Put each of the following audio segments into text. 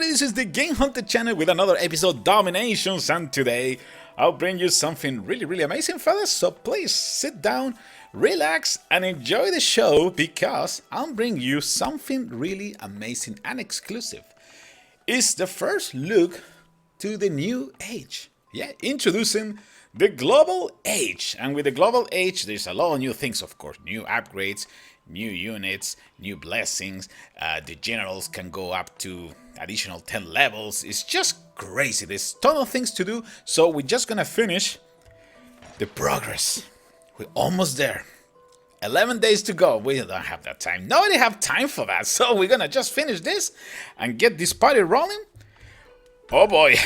everybody, this is the DeGameHuntah channel with another episode DomiNations, and today I'll bring you something really amazing, fellas. So please sit down, relax, and enjoy the show because I'll bring you something really amazing and exclusive. It's the first look to the new age. Yeah, introducing the global age. And with the global age, there's a lot of new things, of course. New upgrades, new units, new blessings. The generals can go up to additional 10 levels. It's just crazy. There's a ton of things to do. So we're just gonna finish the progress. We're almost there. 11 days to go. We don't have that time. Nobody have time for that. So we're gonna just finish this and get this party rolling. Oh boy,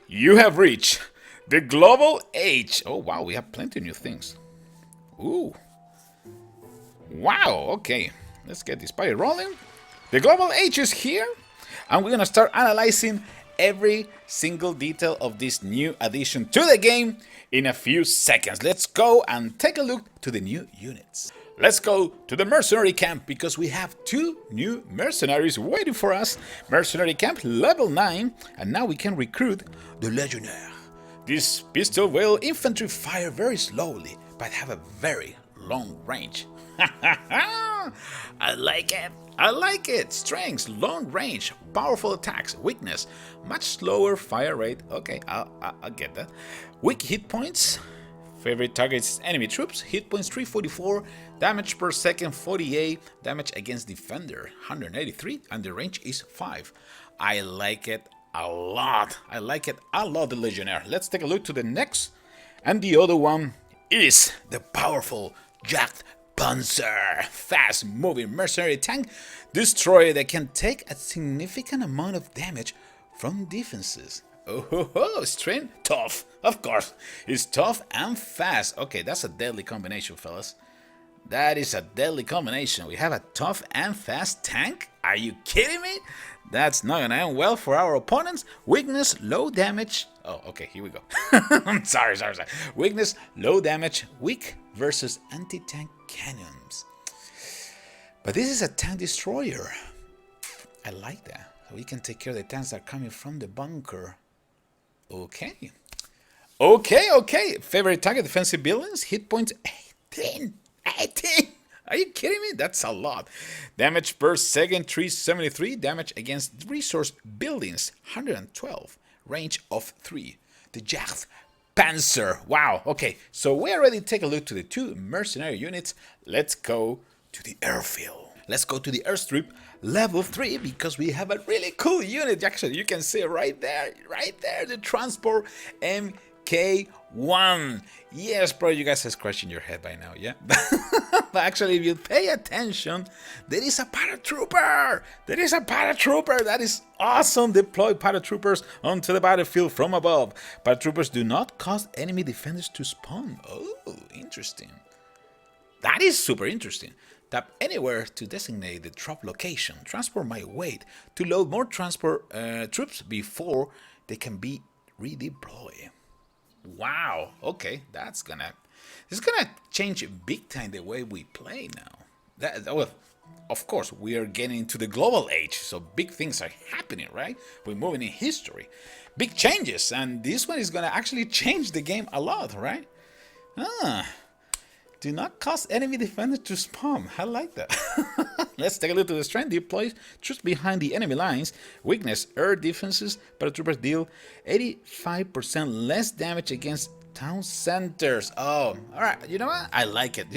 you have reached the global age. Oh wow, we have plenty of new things. Ooh. Wow, okay. Let's get this party rolling. The global age is here, and we're gonna start analyzing every single detail of this new addition to the game in a few seconds. Let's go and take a look to the new units. Let's go to the mercenary camp because we have two new mercenaries waiting for us. Mercenary camp level 9, and now we can recruit the legionnaire. This pistol will infantry fire very slowly, but have a very long range. I like it. I like it. Strength, long range, powerful attacks, weakness, much slower fire rate. Okay, I'll get that. Weak hit points. Favorite targets enemy troops. Hit points 344, damage per second 48, damage against defender 183, and the range is 5. I like it a lot. I like it a lot, the legionnaire. Let's take a look to the next, and the other one is the powerful jacked Panzer, fast-moving mercenary tank destroyer that can take a significant amount of damage from defenses. Oh, strength, tough, of course. It's tough and fast. Okay, that's a deadly combination, fellas. That is a deadly combination. We have a tough and fast tank? Are you kidding me? That's not gonna end well for our opponents. Weakness, low damage. Oh, okay, here we go. I'm sorry. Weakness, low damage, weak versus anti-tank cannons. But this is a tank destroyer. I like that. So we can take care of the tanks that are coming from the bunker. Okay. Favorite target defensive buildings, hit points 18. Are you kidding me? That's a lot. Damage per second 373. Damage against resource buildings 112. Range of 3. The Jagd Panzer. Wow. Okay, so we already take a look to the two mercenary units. Let's go to the airfield. Let's go to the airstrip level 3 because we have a really cool unit. Actually, you can see it right there, the transport MK1. Yes, probably you guys are scratching your head by now, yeah? But actually, if you pay attention, there is a paratrooper. That is awesome. Deploy paratroopers onto the battlefield from above. Paratroopers do not cause enemy defenders to spawn. Oh, interesting. That is super interesting. Tap anywhere to designate the drop location. Transport might wait to load more transport troops before they can be redeployed. Wow. Okay, this is gonna change big time the way we play now. Well, of course, we are getting into the global age, so big things are happening, right? We're moving in history, big changes, and this one is gonna actually change the game a lot, right? Do not cause enemy defenders to spawn. I like that. Let's take a look at the strength. Deploy troops behind the enemy lines. Weakness, air defenses. Paratroopers deal 85% less damage against town centers. Oh, alright. You know what? I like it.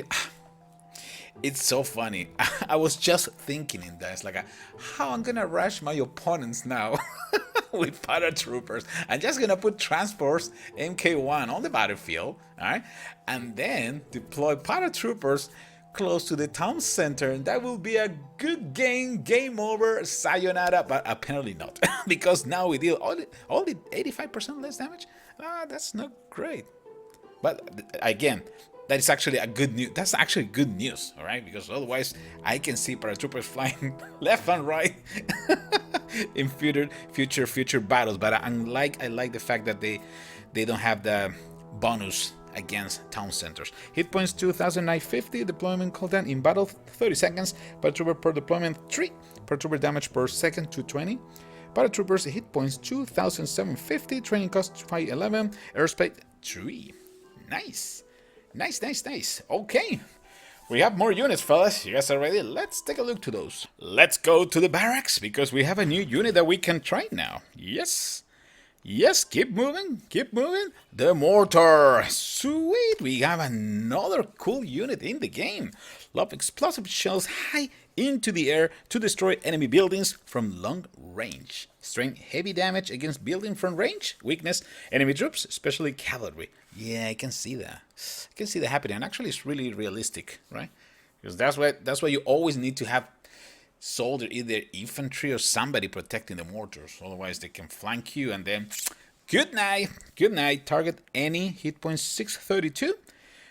It's so funny. I was just thinking in this, like, how I'm gonna rush my opponents now with paratroopers. I'm just gonna put transports MK1 on the battlefield, alright, and then deploy paratroopers close to the town center, and that will be a good game over, sayonara. But apparently not, because now we deal only 85% less damage. That's not great. But again, that is actually a good news. That's actually good news, all right? Because otherwise, I can see paratroopers flying left and right in future battles. But I like the fact that they don't have the bonus against town centers. Hit points 2,950. Deployment cooldown in battle 30 seconds. Paratrooper per deployment 3. Paratrooper damage per second 220. Paratroopers, hit points 2,750. Training cost 511. Airspace 3. Nice. Nice. Okay. We have more units, fellas. You guys are ready? Let's take a look to those. Let's go to the barracks because we have a new unit that we can try now. Yes, keep moving. The mortar. Sweet. We have another cool unit in the game. Lob explosive shells high into the air to destroy enemy buildings from long range. Strength, heavy damage against building from range. Weakness, enemy troops, especially cavalry. Yeah, I can see that. I can see that happening. And actually, it's really realistic, right? Because that's why you always need to have soldier, either infantry or somebody protecting the mortars. Otherwise, they can flank you and then good night. Target any hit points 632.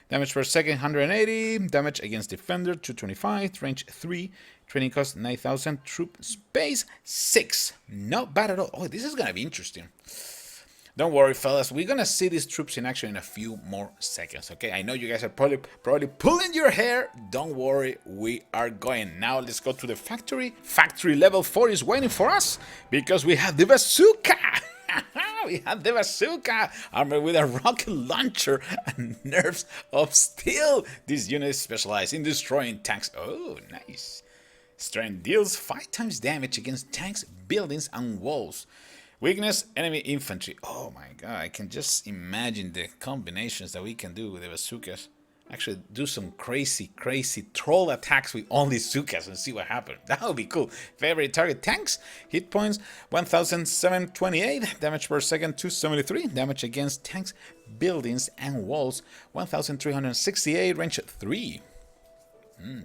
Damage per second 180. Damage against defender 225. Range 3. Training cost 9,000. Troop space 6. Not bad at all. Oh, this is gonna be interesting. Don't worry, fellas. We're gonna see these troops in action in a few more seconds. Okay, I know you guys are probably pulling your hair. Don't worry, we are going. Now let's go to the factory. Factory level 4 is waiting for us because we have the bazooka. We have the bazooka, armored with a rocket launcher and nerves of steel. This unit is specialized in destroying tanks. Oh, nice. Strength deals 5 times damage against tanks, buildings, and walls. Weakness, enemy infantry. Oh my god, I can just imagine the combinations that we can do with the bazookas. Actually, do some crazy troll attacks with only bazookas and see what happens. That would be cool. Favorite target tanks. Hit points 1,728. Damage per second 273. Damage against tanks, buildings, and walls 1,368. Range 3.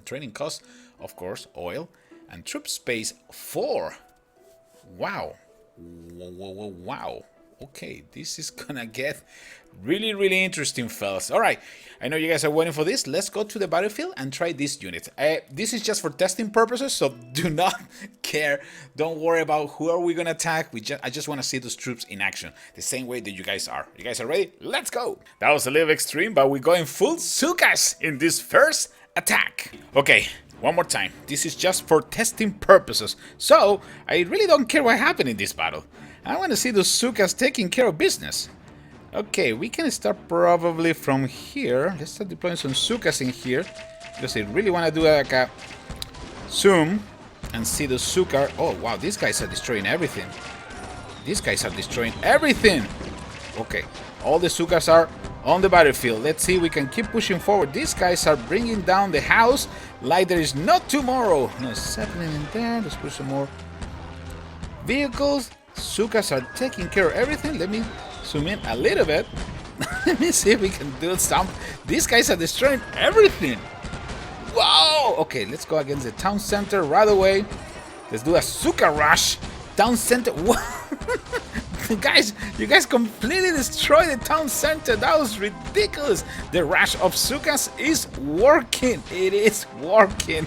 Training cost, of course, oil. And troop space 4. Wow. Wow. Okay, this is gonna get really interesting, fellas. All right, I know you guys are waiting for this. Let's go to the battlefield and try this unit. This is just for testing purposes, so do not care. Don't worry about who are we gonna attack. I just want to see those troops in action, the same way that you guys are. You guys are ready? Let's go. That was a little extreme, but we're going full Bazookas in this first attack. Okay. One more time, this is just for testing purposes, so I really don't care what happened in this battle. I want to see the Bazookas taking care of business. Okay, we can start probably from here. Let's start deploying some Bazookas in here, because I really want to do like a zoom and see the Bazooka. Oh wow, these guys are destroying everything. Okay, all the Bazookas are on the battlefield. Let's see, we can keep pushing forward. These guys are bringing down the house like there is no tomorrow. No settling in there. Let's put some more vehicles. Bazookas are taking care of everything. Let me zoom in a little bit. Let me see if we can do some. These guys are destroying everything. Wow. Okay, let's go against the town center right away. Let's do a Bazooka rush. Town center. Guys, you guys completely destroyed the town center. That was ridiculous. The rush of Bazookas is working. It is working.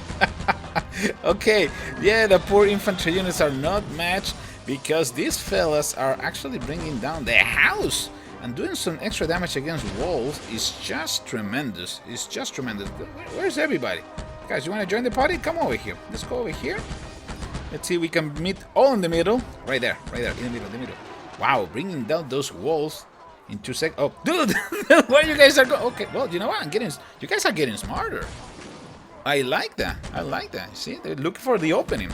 Okay, yeah, the poor infantry units are not matched because these fellas are actually bringing down the house and doing some extra damage against walls. Is just tremendous. It's just tremendous. Where's everybody? Guys, you want to join the party? Come over here. Let's go over here. Let's see if we can meet all in the middle. Right there, in the middle. Wow, bringing down those walls in 2 seconds. Oh, dude, where you guys are going? Okay, well, you know what? You guys are getting smarter. I like that. See, they're looking for the opening.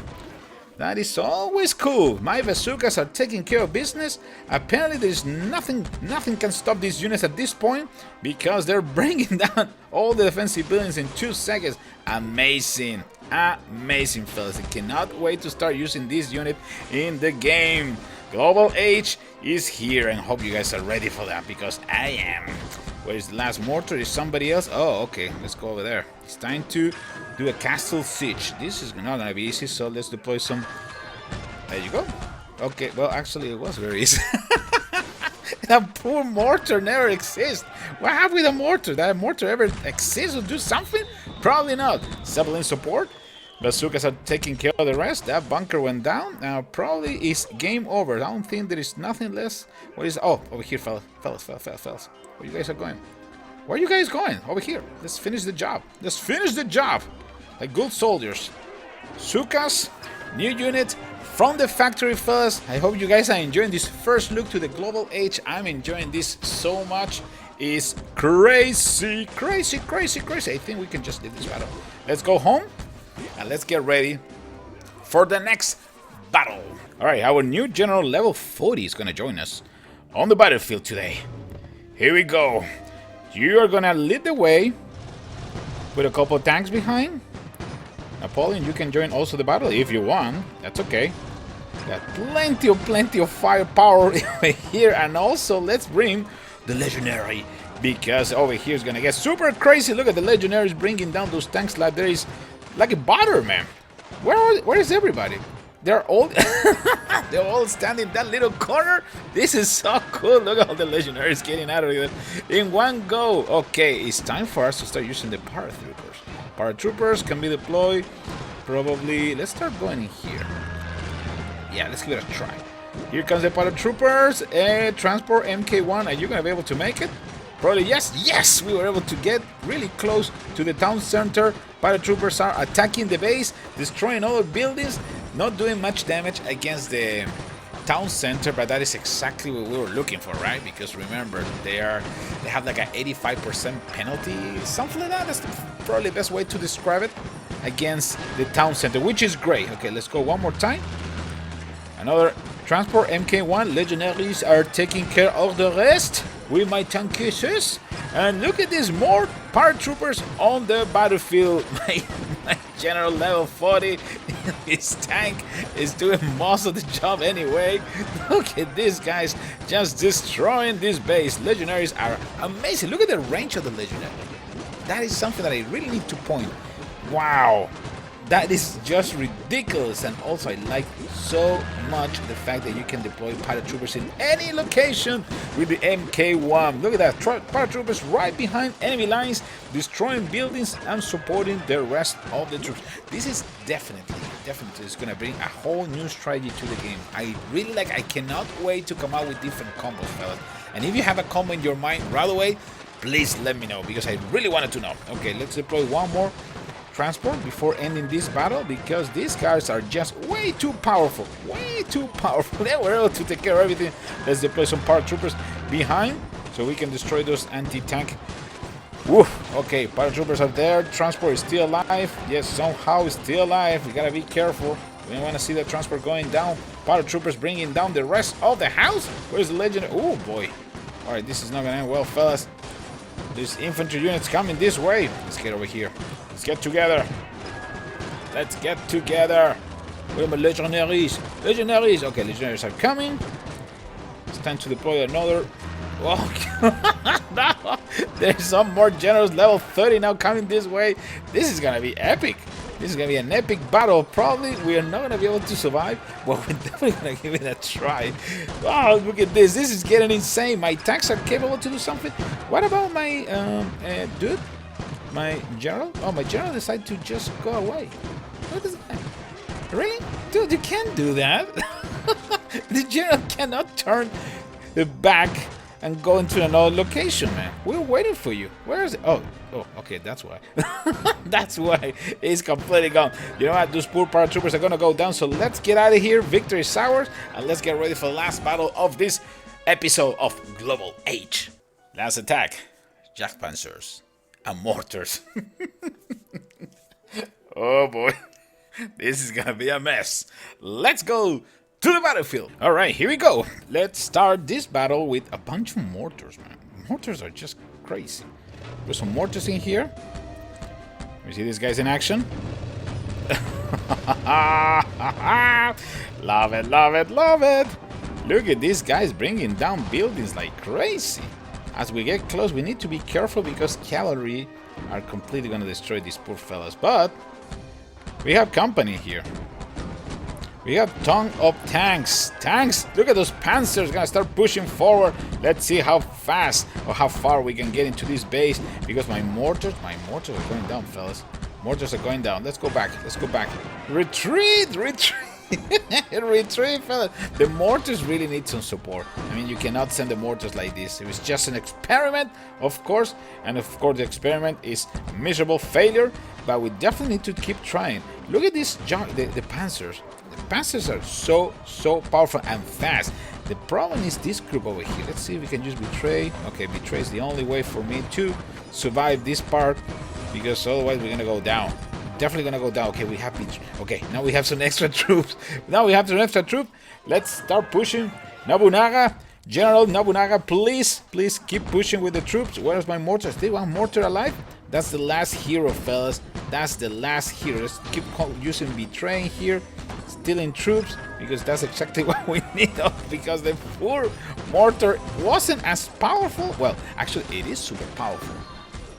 That is always cool. My bazookas are taking care of business. Apparently, there's nothing can stop these units at this point because they're bringing down all the defensive buildings in 2 seconds. Amazing, fellas. I cannot wait to start using this unit in the game. Global Age is here, and hope you guys are ready for that because I am. Where is the last mortar? Is somebody else? Oh, okay. Let's go over there. It's time to do a castle siege. This is not gonna be easy, so let's deploy some. There you go. Okay, well, actually, it was very easy. That poor mortar never exists. What happened with a mortar? That mortar ever exists or do something? Probably not. Zeppelin support. Bazookas are taking care of the rest. That bunker went down. Now probably is game over. I don't think there is nothing less. What is? Oh, over here, fellas. Where you guys are going? Where are you guys going? Over here. Let's finish the job. Like good soldiers. Bazookas, new unit, from the factory, fellas. I hope you guys are enjoying this first look to the Global Age. I'm enjoying this so much. It's crazy, crazy, crazy, crazy. I think we can just leave this battle. Let's go home and let's get ready for the next battle. All right, our new general level 40 is gonna join us on the battlefield today. Here we go. You are gonna lead the way with a couple of tanks behind. Napoleon, you can join also the battle if you want. That's okay. Got plenty of firepower here, and also let's bring the legendary, because over here is gonna get super crazy. Look at the legendaries bringing down those tanks like there is like a butter, man. Where is everybody? They're all they're all standing in that little corner. This is so cool. Look at all the legendaries getting out of it in one go. Okay, it's time for us to start using the paratroopers. Paratroopers can be deployed. Probably let's start going in here. Yeah, let's give it a try. Here comes the paratroopers. Transport MK1. Are you gonna be able to make it? Probably yes. Yes, we were able to get really close to the town center. Paratroopers are attacking the base, destroying other buildings, not doing much damage against the town center, but that is exactly what we were looking for, right? Because remember, they have like an 85% penalty, something like that. That's probably the best way to describe it, against the town center, which is great. Okay, let's go one more time. Another transport MK1. Legendaries are taking care of the rest with my tankishes. And look at this, more paratroopers on the battlefield. My general level 40, his tank is doing most of the job anyway. Look at these guys just destroying this base. Legendaries are amazing. Look at the range of the legendary. That is something that I really need to point. Wow. That is just ridiculous, and also I like so much the fact that you can deploy paratroopers in any location with the MK1. Look at that, paratroopers right behind enemy lines, destroying buildings and supporting the rest of the troops. This is definitely is going to bring a whole new strategy to the game. I really like. I cannot wait to come out with different combos, fellas. And if you have a combo in your mind right away, please let me know, because I really wanted to know. Okay, let's deploy one more transport before ending this battle, because these guys are just way too powerful. They were able to take care of everything. Let's deploy some paratroopers behind so we can destroy those anti-tank. Okay, paratroopers are there. Transport is still alive. Yes, somehow it's still alive. We gotta be careful. We don't want to see the transport going down. Paratroopers bringing down the rest of the house. Where's the legend? Oh boy. All right, this is not gonna end well, fellas. There's infantry units coming this way. Let's get over here. Let's get together. Let's get together. Where are my legendaries? Legendaries. Okay, legendaries are coming. It's time to deploy another. Oh, no. There's some more generals level 30 now coming this way. This is gonna be epic. This is gonna be an epic battle. Probably we are not gonna be able to survive, but we're definitely gonna give it a try. Wow, look at this. This is getting insane. My tanks are capable to do something. What about my dude? My general? Oh, my general decided to just go away. What is that? Really? Dude, you can't do that. The general cannot turn back and go into another location, man. We're waiting for you. Where is it? Oh, okay, that's why. That's why it's completely gone. You know what? Those poor paratroopers are gonna go down, so let's get out of here. Victory is ours, and let's get ready for the last battle of this episode of Global Age. Last attack. Jack Panzers and mortars. Oh boy. This is gonna be a mess. Let's go to the battlefield. All right, here we go. Let's start this battle with a bunch of mortars, man. Mortars are just crazy. There's some mortars in here. You see these guys in action? Love it, love it, love it. Look at these guys bringing down buildings like crazy. As we get close, we need to be careful because cavalry are completely going to destroy these poor fellas. But we have company here. We have ton of tanks. Look at those panzers gonna start pushing forward. Let's see how fast or how far we can get into this base, because my mortars are going down, fellas. Mortars are going down. Let's go back. Retreat. Retreat, fellas. The mortars really need some support. I mean, you cannot send the mortars like this. It was just an experiment, of course, and of course the experiment is miserable failure, but we definitely need to keep trying. Look at this, the panzers. The Panzers are so powerful and fast. The problem is this group over here. Let's see if we can use betray. Okay, betray is the only way for me to survive this part, because otherwise we're gonna go down. Definitely gonna go down. Okay, we have okay, now we have some extra troops. Let's start pushing. Nobunaga, General Nobunaga, please keep pushing with the troops. Where's my mortar? Still one mortar alive? That's the last hero, fellas. That's the last hero. Let's keep using betraying here, stealing troops, because that's exactly what we need. Because the poor mortar wasn't as powerful. Well, actually, it is super powerful.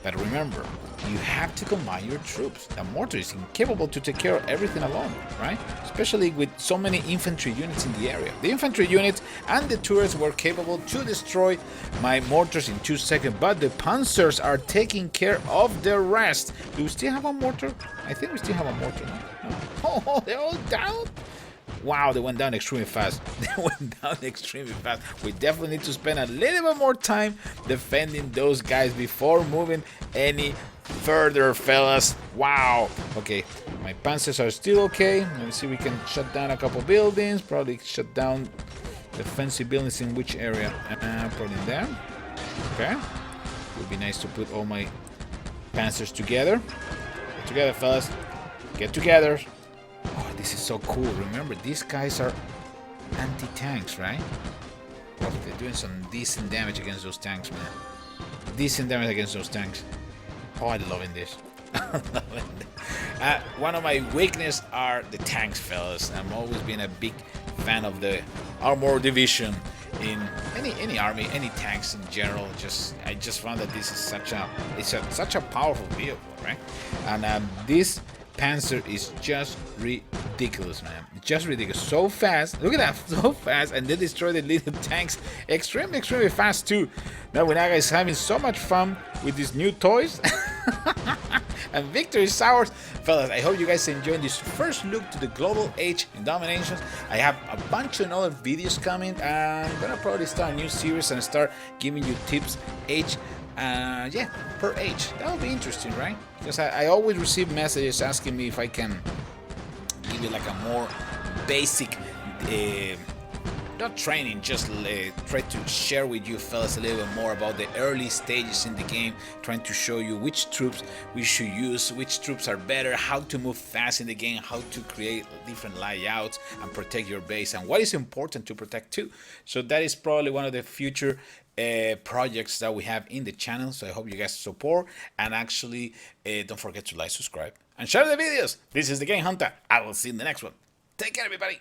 But remember, you have to combine your troops. The mortar is incapable to take care of everything alone, right? Especially with so many infantry units in the area. The infantry units and the turrets were capable to destroy my mortars in 2 seconds, but the panzers are taking care of the rest. Do we still have a mortar? I think we still have a mortar, no? Oh, they're all down? Wow, they went down extremely fast. We definitely need to spend a little bit more time defending those guys before moving any further, fellas. Wow. Okay, my panzers are still okay. Let me see if we can shut down a couple buildings. Probably shut down defensive buildings in which area? Probably there. Okay. Would be nice to put all my panzers together. Get together, fellas. Get together. Oh, this is so cool. Remember, these guys are anti-tanks, right? Oh, they're doing some decent damage against those tanks, man. Decent damage against those tanks. Oh, I'm loving this. One of my weaknesses are the tanks, fellas. I'm always been a big fan of the armor division in any army, any tanks in general. I just found that this is such a powerful vehicle, right? And this Panzer is just ridiculous, man. Just ridiculous. So fast. Look at that. So fast. And they destroy the little tanks extremely fast too. Nobunaga is having so much fun with these new toys. And victory is ours. Fellas, I hope you guys enjoyed this first look to the global age in DomiNations. I have a bunch of other videos coming. I'm gonna probably start a new series and start giving you tips age. Yeah, per age. That would be interesting, right? Because I always receive messages asking me if I can give you like a more basic, not training, just try to share with you fellas a little bit more about the early stages in the game, trying to show you which troops we should use, which troops are better, how to move fast in the game, how to create different layouts and protect your base, and what is important to protect too. So that is probably one of the future projects that we have in the channel. So I hope you guys support, and actually don't forget to like, subscribe, and share the videos. This is the Game Hunter. I will see you in the next one. Take care, everybody.